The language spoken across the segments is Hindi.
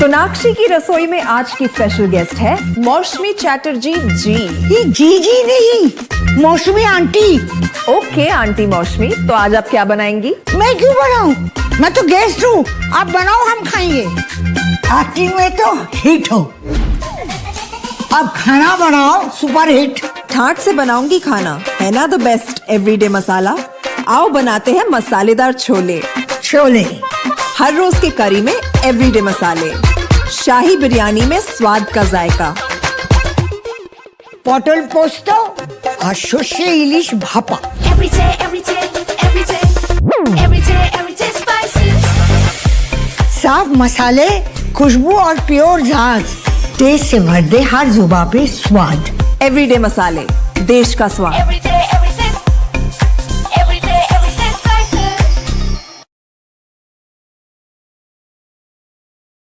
सोनाक्षी की रसोई में आज की स्पेशल गेस्ट है मौसमी चैटर्जी जी। ये जी नहीं, मौसमी आंटी। ओके आंटी मौसमी, तो आज आप क्या बनाएंगी? मैं क्यों बनाऊं? मैं तो गेस्ट हूँ, आप बनाओ हम खाएंगे। एक्टिंग में तो हिट हो, अब खाना बनाओ सुपर हिट। ठाट से बनाऊंगी खाना, है ना द बेस्ट एवरीडे मसाला। आओ बनाते हैं मसालेदार छोले। छोले हर रोज के करी में एवरीडे मसाले, शाही बिरयानी में स्वाद का जायका। পটল পোস্ত আর সর্ষে ইলিশ ভাপা। साफ मसाले, खुशबू और प्योर झाग, टेस्ट से भर दे हर जुबान पे स्वाद। एवरीडे मसाले, देश का स्वाद।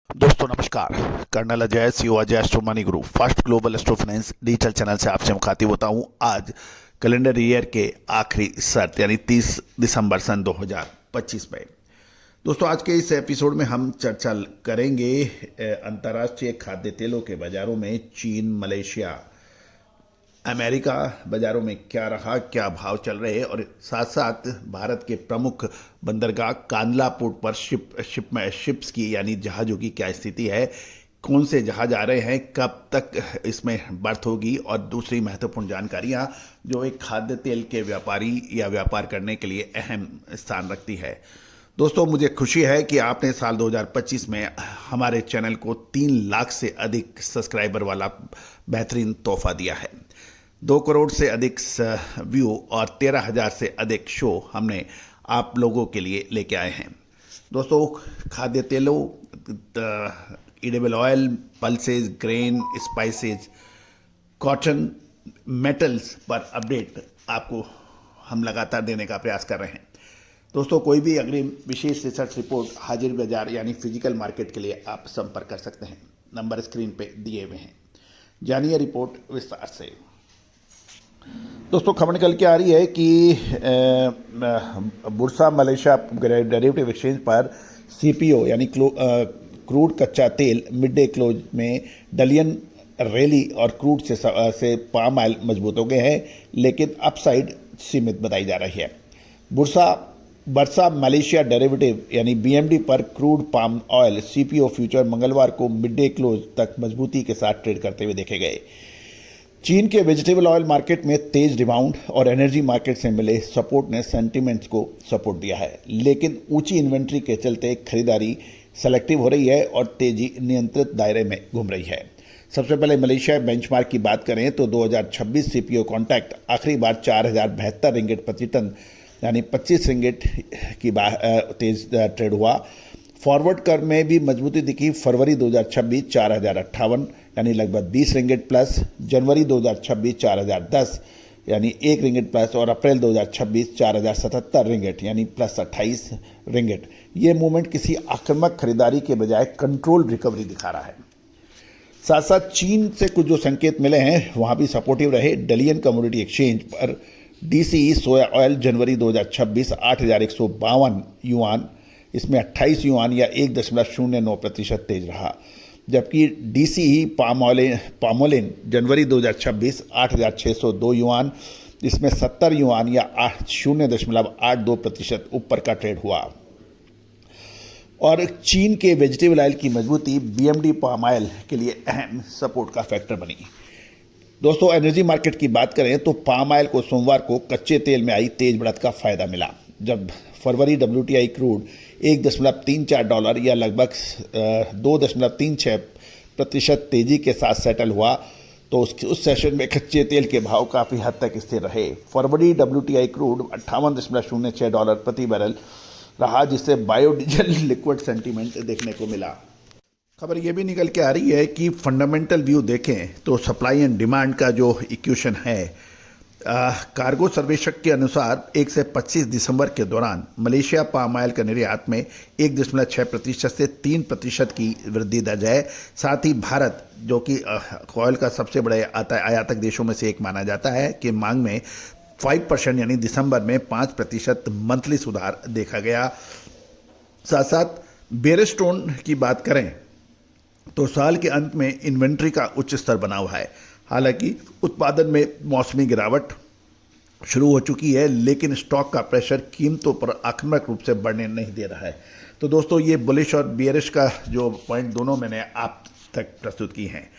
दोस्तों नमस्कार, colonel Ajay CO Ajay astro money group first global astro finance digital channel से आपसे मुखातिब होता हूं। आज कैलेंडर ईयर के आखिरी सत्र यानी 30 दिसंबर सन 2025 में। दोस्तों आज के इस एपिसोड में हम चर्चा करेंगे अंतर्राष्ट्रीय खाद्य तेलों के बाजारों में चीन, मलेशिया, अमेरिका बाजारों में क्या रहा, क्या भाव चल रहे हैं, और साथ साथ भारत के प्रमुख बंदरगाह कांदला पोर्ट पर शिप्स की यानी जहाज़ों की क्या स्थिति है, कौन से जहाज आ रहे हैं, कब तक इसमें बर्थ होगी, और दूसरी महत्वपूर्ण जानकारियां जो एक खाद्य तेल के व्यापारी या व्यापार करने के लिए अहम स्थान रखती है। दोस्तों मुझे खुशी है कि आपने साल 2025 में हमारे चैनल को 3 लाख से अधिक सब्सक्राइबर वाला बेहतरीन तोहफा दिया है। 2 करोड़ से अधिक व्यू और 13,000 से अधिक शो हमने आप लोगों के लिए लेके आए हैं। दोस्तों खाद्य तेलों, edible oil, pulses, grain, spices, cotton, metals पर अपडेट आपको हम लगातार देने का प्रयास कर रहे हैं। दोस्तों कोई भी अग्रिम विशेष रिसर्च रिपोर्ट हाजिर बाजार यानी फिजिकल मार्केट के लिए आप संपर्क कर सकते हैं। नंबर स्क्रीन पे दिए हुए हैं। जानिए रिपोर्ट विस्तार से। दोस्तों खबर निकल के आ रही है कि बुर्सा मलेशिया डेरिवेटिव एक्सचेंज पर सीपीओ यानी क्रूड कच्चा तेल मिड डे क्लोज में डलियन रैली और क्रूड से पाम ऑयल मजबूत हो गए हैं, लेकिन अपसाइड सीमित बताई जा रही है। बर्सा मलेशिया डेरिवेटिव यानी बीएमडी पर crude palm oil CPO future मंगलवार को मिड डे क्लोज तक मजबूती के साथ ट्रेड करते हुए देखे गए। चीन के वेजिटेबल ऑयल मार्केट में तेज रिबाउंड और एनर्जी मार्केट से मिले सपोर्ट ने सेंटीमेंट्स को सपोर्ट दिया है, लेकिन ऊंची इन्वेंट्री के चलते खरीदारी सेलेक्टिव हो रही है और तेजी नियंत्रित दायरे में घूम रही है। सबसे पहले मलेशिया बेंचमार्क की बात करें तो 2026 सीपीओ कॉन्ट्रैक्ट आखिरी बार 4,072 रिंगिट प्रति टन यानी 25 रिंगिट की तेज ट्रेड हुआ। फॉरवर्ड कर्व में भी मजबूती दिखी। फरवरी 2026 4,058 यानी लगभग 20 रिंगिट प्लस, जनवरी 2026 4,010 यानी 1 रिंगिट प्लस, और अप्रैल 2026 4,077 रिंगिट यानी प्लस 28 रिंगिट। ये मूवमेंट किसी आक्रामक खरीदारी के बजाय कंट्रोल रिकवरी दिखा रहा है। साथ साथ चीन से कुछ जो संकेत मिले हैं वहाँ भी सपोर्टिव रहे। डलियन कमोडिटी एक्सचेंज पर डीसीई सोया ऑयल जनवरी 2026 8,152 युआन, इसमें 28 युआन या 1.09% तेज रहा, जबकि डीसीई पामोलिन जनवरी 2026 8,602 युआन, इसमें 70 युआन या 0.82% ऊपर का ट्रेड हुआ। और चीन के वेजिटेबल ऑयल की मजबूती बीएमडी पाम ऑयल के लिए अहम सपोर्ट का फैक्टर बनी। दोस्तों एनर्जी मार्केट की बात करें तो पाम ऑयल को सोमवार को कच्चे तेल में आई तेज बढ़त का फायदा मिला, जब फरवरी WTI क्रूड $1.34 या लगभग 2.36% तेजी के साथ सेटल हुआ, तो उस सेशन में कच्चे तेल के भाव काफ़ी हद तक स्थिर रहे। फरवरी WTI क्रूड $58.06 प्रति बैरल रहा, जिससे बायोडीजल लिक्विड सेंटीमेंट देखने को मिला। खबर ये भी निकल के आ रही है कि फंडामेंटल व्यू देखें तो सप्लाई एंड डिमांड का जो इक्वेशन है, कार्गो सर्वेक्षक के अनुसार 1 से 25 दिसंबर के दौरान मलेशिया पाम ऑयल का निर्यात में 1.6% से 3% की वृद्धि दर्ज है। साथ ही भारत जो कि ऑयल का सबसे बड़े आयातक देशों में से एक माना जाता है कि मांग में 5% यानी दिसंबर में 5% मंथली सुधार देखा गया। साथ साथ बेयरस्टोन की बात करें तो साल के अंत में इन्वेंट्री का उच्च स्तर बना हुआ है। हालांकि उत्पादन में मौसमी गिरावट शुरू हो चुकी है, लेकिन स्टॉक का प्रेशर कीमतों पर आक्रामक रूप से बढ़ने नहीं दे रहा है। तो दोस्तों, ये बुलिश और बियरिश का जो पॉइंट दोनों मैंने आप तक प्रस्तुत की हैं।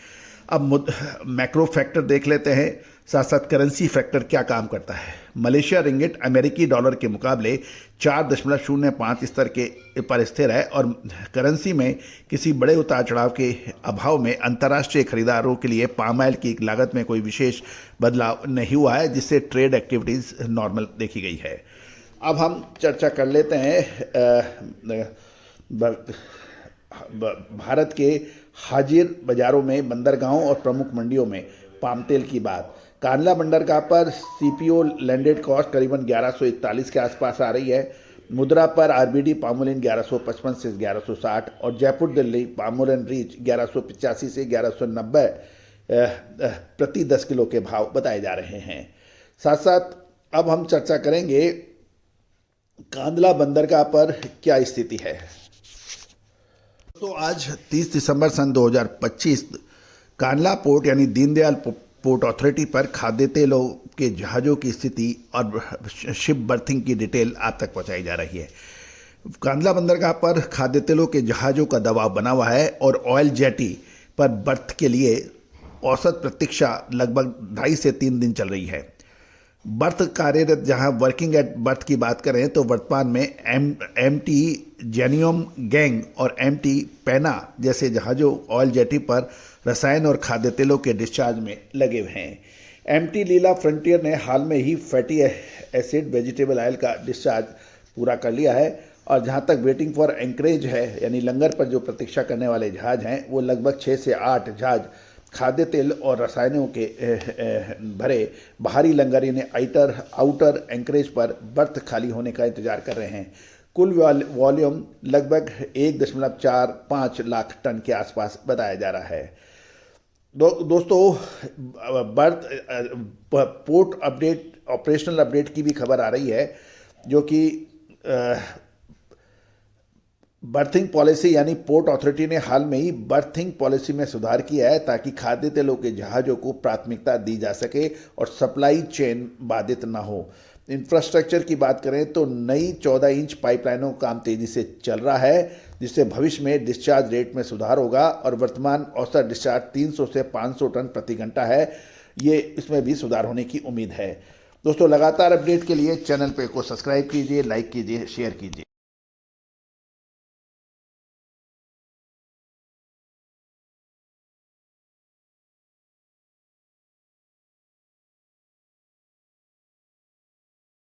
अब मैक्रो फैक्टर देख लेते हैं, साथ साथ करेंसी फैक्टर क्या काम करता है। मलेशिया रिंगिट अमेरिकी डॉलर के मुकाबले 4.05 स्तर के पर स्थिर है और करेंसी में किसी बड़े उतार चढ़ाव के अभाव में अंतर्राष्ट्रीय खरीदारों के लिए पाम ऑयल की लागत में कोई विशेष बदलाव नहीं हुआ है, जिससे ट्रेड एक्टिविटीज़ नॉर्मल देखी गई है। अब हम चर्चा कर लेते हैं भारत के हाजिर बाजारों में, बंदरगाहों और प्रमुख मंडियों में पाम तेल की बात। कांडला बंदरगाह पर सीपीओ लैंडेड कॉस्ट करीबन 1141 के आसपास आ रही है। मुद्रा पर आरबीडी पामोलिन 1155 से 1160 और जयपुर दिल्ली पामोलिन रीच 1185 से 1190 प्रति 10 किलो के भाव बताए जा रहे हैं। साथ साथ अब हम चर्चा करेंगे कांडला बंदरगाह पर क्या स्थिति है। तो आज 30 दिसंबर सन 2025 कांडला पोर्ट यानी दीनदयाल पोर्ट अथॉरिटी पर खाद्य तेलों के जहाज़ों की स्थिति और शिप बर्थिंग की डिटेल आप तक पहुंचाई जा रही है। कांडला बंदरगाह पर खाद्य तेलों के जहाज़ों का दबाव बना हुआ है और ऑयल जेटी पर बर्थ के लिए औसत प्रतीक्षा लगभग 2.5 से 3 दिन चल रही है। बर्थ कार्यरत जहां वर्किंग एट बर्थ की बात करें तो वर्तमान में एमटी जेनियम गैंग और एमटी पैना जैसे जहाज़ों ऑयल जेटी पर रसायन और खाद्य तेलों के डिस्चार्ज में लगे हुए हैं। एमटी लीला फ्रंटियर ने हाल में ही फैटी एसिड वेजिटेबल ऑयल का डिस्चार्ज पूरा कर लिया है और जहां तक वेटिंग फॉर एंकरेज है यानी लंगर पर जो प्रतीक्षा करने वाले जहाज़ हैं वो लगभग 6 से 8 जहाज़ खाद्य तेल और रसायनों के भरे बाहरी लंगर यानी आउटर एंकरेज पर बर्थ खाली होने का इंतजार कर रहे हैं। कुल वॉल्यूम लगभग 1.45 लाख टन के आसपास बताया जा रहा है। दोस्तों, birth port update, operational update की भी खबर आ रही है, जो कि बर्थिंग पॉलिसी यानी पोर्ट अथॉरिटी ने हाल में ही बर्थिंग पॉलिसी में सुधार किया है ताकि खाद्य तेलों के जहाज़ों को प्राथमिकता दी जा सके और सप्लाई चेन बाधित ना हो। इंफ्रास्ट्रक्चर की बात करें तो नई 14 इंच पाइपलाइनों का काम तेज़ी से चल रहा है, जिससे भविष्य में डिस्चार्ज रेट में सुधार होगा और वर्तमान औसत डिस्चार्ज 300 से 500 टन प्रति घंटा है। ये इसमें भी सुधार होने की उम्मीद है। दोस्तों, लगातार अपडेट के लिए चैनल को सब्सक्राइब कीजिए, लाइक कीजिए, शेयर कीजिए।